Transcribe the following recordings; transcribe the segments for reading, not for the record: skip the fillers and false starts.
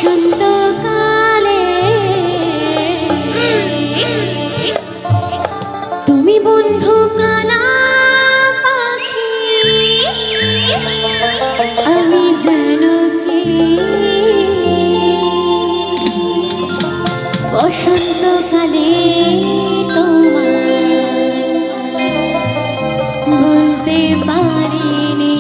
বসন্তকালে তুমি বন্ধু কানা পাখি, আমি যেন কি বসন্তকালে তোমার বলতে পারিনি।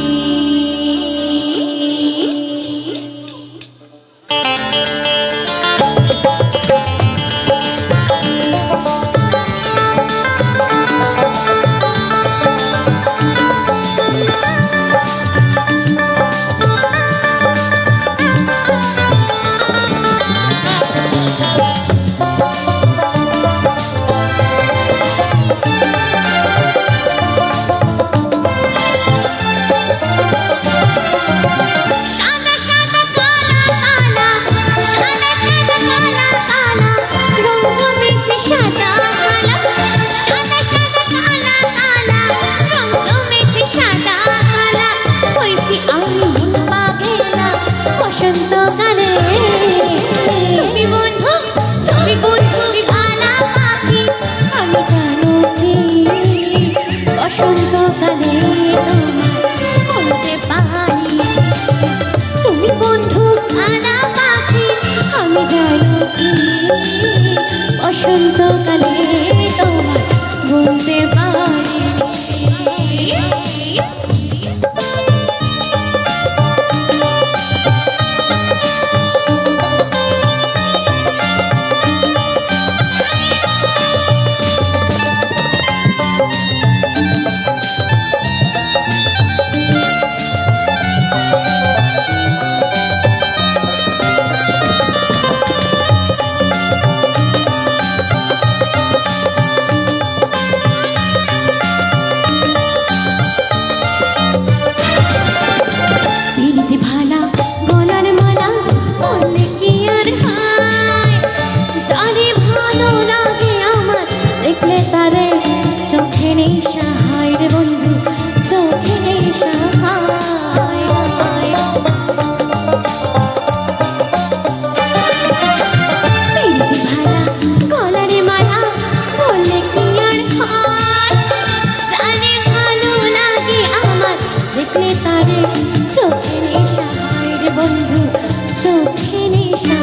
বসন্তকালে তোমার বলতে পারি। বন্ধু চোখে নেশা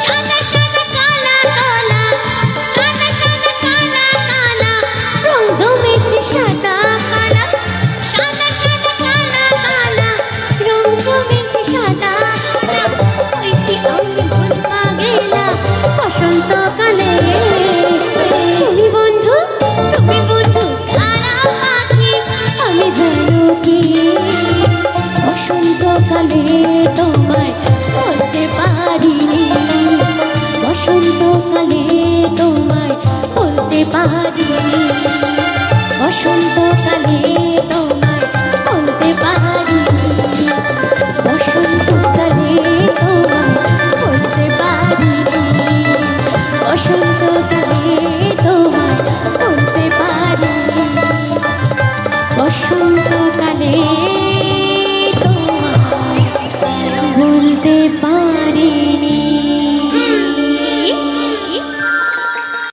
সাদা সাদা কালা কালা, সাদা সাদা কালা কালা, রং জমেছে সাদা কালা, সাদা সাদা কালা কালা, রং জমেছে সাদা কালা। ওই কি আমি ভুলবা গেলা বসন্তকালে, তুমি বন্ধু কানা পাখি, আমি জানো কি বসন্তকালে তোমায় বলতে পারিনি, বসন্তকালে তোমায় বলতে পারিনি, বসন্তকালে তোমায় বলতে পারিনি, বসন্তকালে তোমায় বলতে পারিনি, বসন্তকালে তোমায় বলতে পারিনি, বসন্তকালে বলতে পারি।